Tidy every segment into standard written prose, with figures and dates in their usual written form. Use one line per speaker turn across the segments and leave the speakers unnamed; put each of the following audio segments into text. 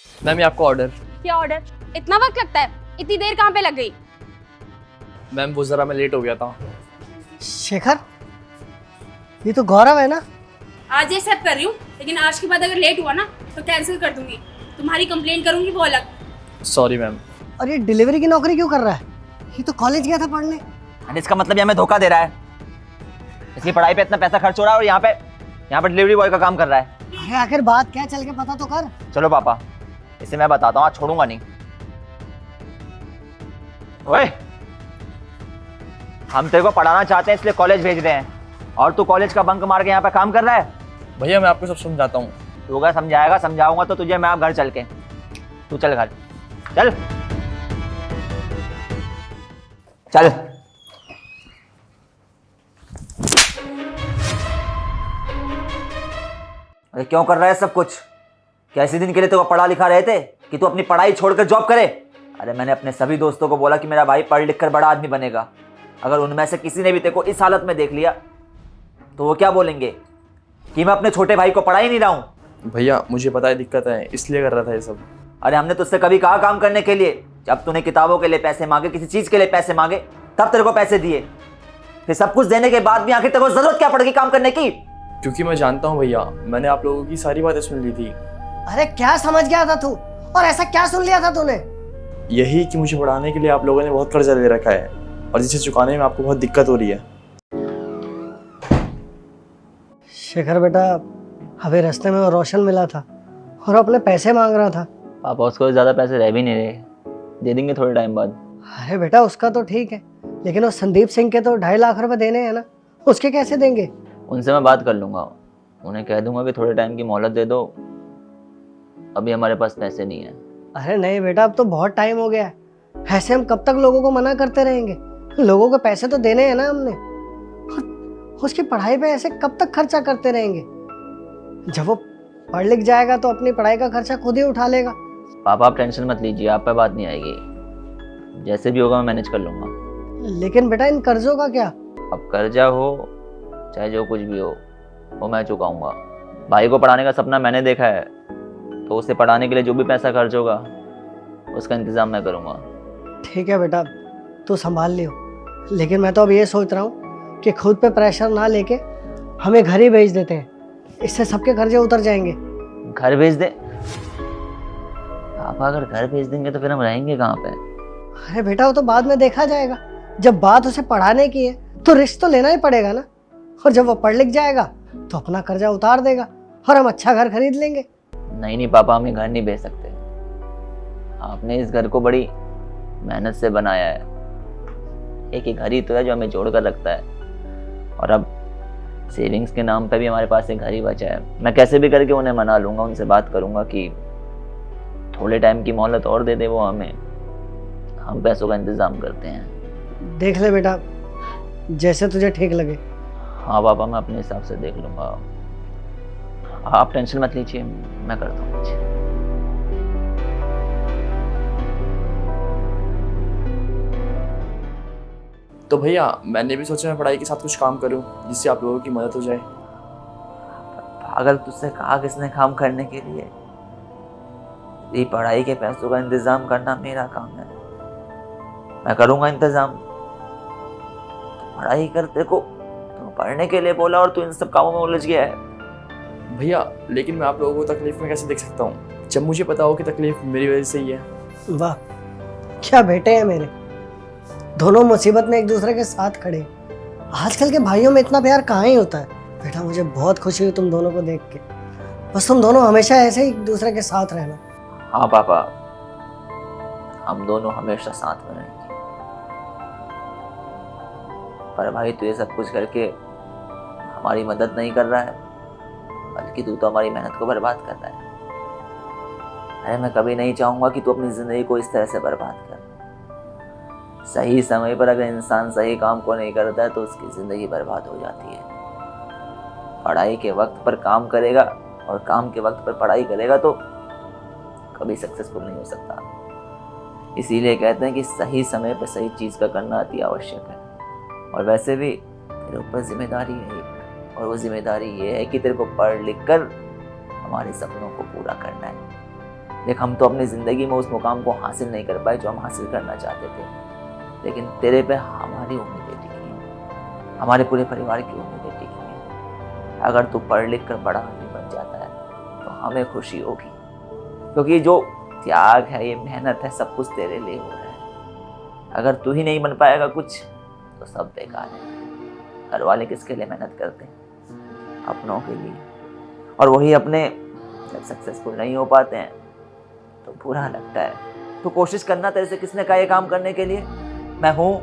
Ma'am ये आपका order.
क्या ऑर्डर? इतना वक्त लगता है? इतनी देर कहाँ पे लग गई?
मैम वो जरा मैं लेट हो गया था।
शेखर, ये तो गौरव है ना?
आज एक्सेप्ट कर रही हूँ, लेकिन आज के बाद अगर लेट हुआ ना तो कैंसिल कर दूंगी। तुम्हारी कंप्लेंट करूंगी वो अलग।
Sorry ma'am.
और ये डिलीवरी की नौकरी क्यों कर रहा है? ये तो कॉलेज गया था पढ़ने।
एंड इसका मतलब ये हमें धोखा दे रहा है। इसकी पढ़ाई पे इतना पैसा खर्च हो रहा है और यहाँ पे डिलीवरी बॉय का काम कर रहा है।
अरे आखिर बात क्या, चल के पता तो कर।
चलो पापा, इसे मैं बताता हूँ, आज छोड़ूंगा नहीं। ओए, हम तेरे को पढ़ाना चाहते हैं इसलिए कॉलेज भेज रहे हैं और तू कॉलेज का बंक मार के यहाँ पे काम कर रहा है।
भैया मैं आपको सब समझाता हूँ।
तू अगर समझाएगा समझाऊंगा तो तुझे मैं अब घर चल के। तू चल घर, चल चल। अरे क्यों कर रहा है सब कुछ? क्या इसी दिन के लिए तो पढ़ा लिखा रहे थे कि तू अपनी पढ़ाई छोड़कर जॉब करे? अरे मैंने अपने सभी दोस्तों को बोला कि मेरा भाई पढ़ लिख कर बड़ा आदमी बनेगा। अगर उनमें से किसी ने भी तेरे को इस हालत में देख लिया तो वो क्या बोलेंगे कि मैं अपने छोटे भाई को पढ़ा ही नहीं रहा हूँ।
भैया मुझे पता है दिक्कत है, इसलिए कर रहा था ये सब।
अरे हमने तुझसे कभी कहा काम करने के लिए? जब तूने किताबों के लिए पैसे मांगे, किसी चीज के लिए पैसे मांगे, तब तेरे को पैसे दिए। फिर सब कुछ देने के बाद भी आखिर तेरे को जरूरत क्या पड़ गई काम करने की?
क्योंकि मैं जानता हूँ भैया, मैंने आप लोगों की सारी बातें सुन ली थी।
अरे क्या समझ गया था तू? और ऐसा क्या सुन लिया था तूने?
यही कि मुझे पढ़ाने के लिए आप लोगों ने बहुत कर्जा ले रखा है और जिसे चुकाने में आपको बहुत दिक्कत हो रही है।
शेखर बेटा, हमें रास्ते में वो रोशन मिला था और अपने पैसे मांग रहा था।
पापा उसको ज्यादा पैसे रह भी नहीं रहे, दे देंगे थोड़े टाइम बाद।
अरे बेटा उसका तो ठीक है, लेकिन वो संदीप सिंह के तो 2.5 लाख रुपए देने हैं ना, उसके कैसे देंगे?
उनसे मैं बात कर लूंगा, उन्हें कह दूंगा कि थोड़े टाइम की मोहलत दे दो, अभी हमारे पास पैसे नहीं है।
अरे नहीं बेटा, अब तो बहुत टाइम हो गया है। ऐसे हम कब तक लोगों को मना करते रहेंगे? लोगों को पैसे तो देने हैं ना हमने। और उसकी पढ़ाई पे ऐसे कब तक खर्चा करते रहेंगे? जब वो पढ़ लिख जाएगा तो अपनी पढ़ाई का खर्चा खुद ही उठा लेगा।
पापा आप टेंशन मत लीजिए, आप पे बात नहीं आएगी, जैसे भी होगा मैं मैनेज कर लूंगा।
लेकिन बेटा इन कर्जों का क्या?
अब कर्जा हो चाहे जो कुछ भी हो वो मैं चुकाऊंगा। भाई को पढ़ाने का सपना मैंने देखा है, तो उसे पढ़ाने के लिए जो भी पैसा खर्च होगा उसका इंतजाम मैं करूंगा।
ठीक है बेटा, तू संभाल लियो। लेकिन मैं तो अब ये सोच रहा हूँ कि खुद पे प्रेशर ना लेके हमें घर ही भेज देते हैं, इससे सबके कर्जे उतर जाएंगे।
घर भेज दे? पापा अगर घर भेज देंगे तो फिर हम रहेंगे कहाँ पे?
अरे बेटा वो तो बाद में देखा जाएगा। जब बात उसे पढ़ाने की है तो रिस्क तो लेना ही पड़ेगा ना। और जब वो पढ़ लिख जाएगा तो अपना कर्जा उतार देगा और हम अच्छा घर खरीद लेंगे।
नहीं नहीं पापा, हम ये घर नहीं भेज सकते। आपने इस घर को बड़ी मेहनत से बनाया है, एक ही घर ही तो है जो हमें जोड़ कर रखता है, और अब सेविंग्स के नाम पे भी हमारे पास एक घर ही बचा है। मैं कैसे भी करके उन्हें मना लूंगा, उनसे बात करूंगा कि थोड़े टाइम की मोहलत और दे दे वो हमें, हम पैसों का इंतजाम करते हैं।
देख ले बेटा, जैसे तुझे ठीक लगे।
हाँ पापा, मैं अपने हिसाब से देख लूंगा, आप टेंशन मत लीजिए, मैं करता हूँ कुछ।
तो भैया मैंने भी सोचा मैं पढ़ाई के साथ कुछ काम करूँ जिससे आप लोगों की मदद हो जाए।
पागल, तुझसे कहा किसने काम करने के लिए? ये पढ़ाई के पैसों का इंतजाम करना मेरा काम है, मैं करूंगा इंतजाम। पढ़ाई करते को तो पढ़ने के लिए बोला और तू इन सब कामों में उलझ गया है।
भैया लेकिन मैं आप लोगों को तकलीफ में कैसे देख सकता हूँ जब मुझे पता हो कि तकलीफ मेरी वजह से ही है।
वाह, क्या बेटे हैं मेरे, दोनों मुसीबत में एक दूसरे के साथ खड़े। आजकल के भाइयों में इतना प्यार कहाँ ही होता है। बेटा मुझे बहुत खुशी हुई तुम दोनों को देख के। बस तुम दोनों हमेशा ऐसे ही एक दूसरे के साथ रहना।
हाँ पापा, हम दोनों हमेशा साथ में रहेंगे। पर भाई तू ये सब कुछ करके हमारी मदद नहीं कर रहा है, बल्कि तू तो हमारी मेहनत को बर्बाद कर रहा है। अरे मैं कभी नहीं चाहूंगा कि तू अपनी जिंदगी को इस तरह से बर्बाद कर। सही समय पर अगर इंसान सही काम को नहीं करता है तो उसकी जिंदगी बर्बाद हो जाती है। पढ़ाई के वक्त पर काम करेगा और काम के वक्त पर पढ़ाई करेगा तो कभी सक्सेसफुल नहीं हो सकता। इसीलिए कहते हैं कि सही समय पर सही चीज़ का करना अति आवश्यक है। और वैसे भी तेरे ऊपर जिम्मेदारी है एक, और वो जिम्मेदारी ये है कि तेरे को पढ़ लिख कर हमारे सपनों को पूरा करना है। देख हम तो अपनी ज़िंदगी में उस मुकाम को हासिल नहीं कर पाए जो हम हासिल करना चाहते थे, लेकिन तेरे पे हमारी उम्मीदें टिकी हैं, हमारे पूरे परिवार की उम्मीदें टिकी हैं। अगर तू पढ़ लिख कर बड़ा आदमी बन जाता है तो हमें खुशी होगी, क्योंकि जो त्याग है, ये मेहनत है, सब कुछ तेरे लिए हो रहा है। अगर तू ही नहीं बन पाएगा कुछ तो सब बेकार है। घर वाले किसके लिए मेहनत करते हैं? अपनों के लिए। और वही अपने जब सक्सेसफुल नहीं हो पाते हैं तो बुरा लगता है। तो कोशिश करना, तेरे से किसने कहा ये काम करने के लिए? मैं हूँ,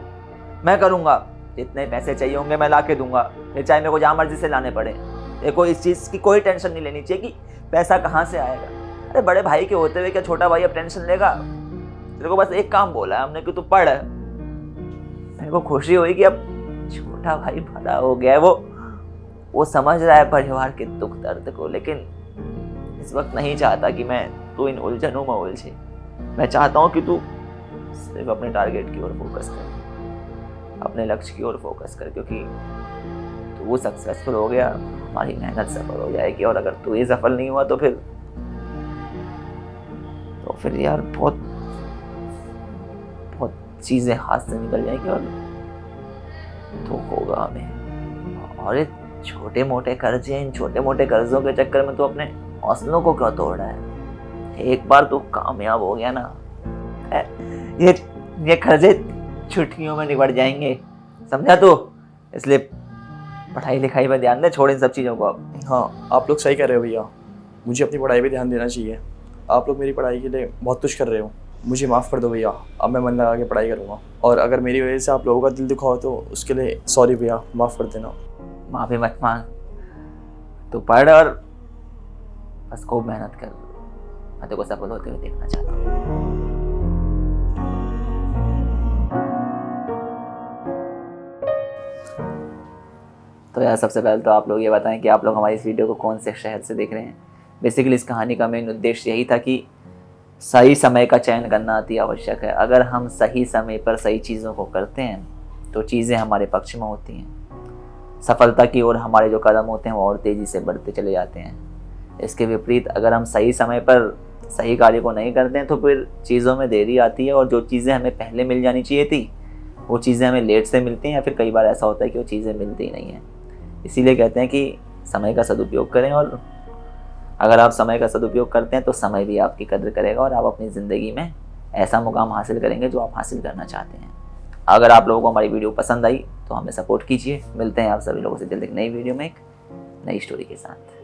मैं करूँगा। जितने पैसे चाहिए होंगे मैं ला के दूंगा, फिर चाहे मेरे को जहाँ मर्जी से लाने पड़े। देखो इस चीज़ की कोई टेंशन नहीं लेनी चाहिए कि पैसा कहाँ से आएगा। अरे बड़े भाई के होते हुए क्या छोटा भाई अब टेंशन लेगा? तेरे को बस एक काम बोला है हमने कि तू पढ़। मेरे को खुशी हुई कि अब छोटा भाई बड़ा हो गया है, वो समझ रहा है परिवार के दुख दर्द को, लेकिन इस वक्त नहीं चाहता कि तू इन उलझनों में उलझे। मैं चाहता हूँ कि तू सिर्फ अपने टारगेट की ओर फोकस कर, अपने लक्ष्य की ओर फोकस कर, क्योंकि तू सक्सेसफुल हो गया, हमारी मेहनत सफल हो जाएगी। और अगर तू ये सफल नहीं हुआ तो फिर यार बहुत चीज़ें हाथ से निकल जाएंगी और दुख होगा हमें। और ये छोटे मोटे कर्जे, इन छोटे मोटे कर्जों के चक्कर में तो अपने हौसलों को क्यों तोड़ रहा है? एक बार तू कामयाब हो गया ना, ये कर्जे छुट्टियों में निपट जाएंगे, समझा तू? इसलिए पढ़ाई लिखाई पर ध्यान दे, छोड़ इन सब चीज़ों को अब।
हाँ, आप लोग सही कर रहे हो भैया, मुझे अपनी पढ़ाई पे ध्यान देना चाहिए। आप लोग मेरी पढ़ाई के लिए बहुत कुछ कर रहे हो, मुझे माफ़ कर दो भैया। अब मैं मन लगा के पढ़ाई करूँगा, और अगर मेरी वजह से आप लोगों का दिल दुखा हो तो उसके लिए सॉरी भैया, माफ़ कर देना।
माफ़ी मत मांग, तू पढ़ और बस खूब मेहनत कर। मैं तेरे को सफल होते हुए देखना चाहता हूँ। तो यार सबसे पहले तो आप लोग ये बताएं कि आप लोग हमारी इस वीडियो को कौन से शहर से देख रहे हैं। बेसिकली इस कहानी का मेन उद्देश्य यही था कि सही समय का चयन करना अति आवश्यक है। अगर हम सही समय पर सही चीज़ों को करते हैं तो चीज़ें हमारे पक्ष में होती हैं। सफलता की ओर हमारे जो कदम होते हैं वो और तेज़ी से बढ़ते चले जाते हैं। इसके विपरीत अगर हम सही समय पर सही कार्य को नहीं करते हैं तो फिर चीज़ों में देरी आती है, और जो चीज़ें हमें पहले मिल जानी चाहिए थी वो चीज़ें हमें लेट से मिलती हैं, या फिर कई बार ऐसा होता है कि वो चीज़ें मिलती ही नहीं हैं। इसीलिए कहते हैं कि समय का सदुपयोग करें, और अगर आप समय का सदुपयोग करते हैं तो समय भी आपकी कदर करेगा और आप अपनी ज़िंदगी में ऐसा मुकाम हासिल करेंगे जो आप हासिल करना चाहते हैं। अगर आप लोगों को हमारी वीडियो पसंद आई तो हमें सपोर्ट कीजिए। मिलते हैं आप सभी लोगों से जल्द एक नई वीडियो में एक नई स्टोरी के साथ।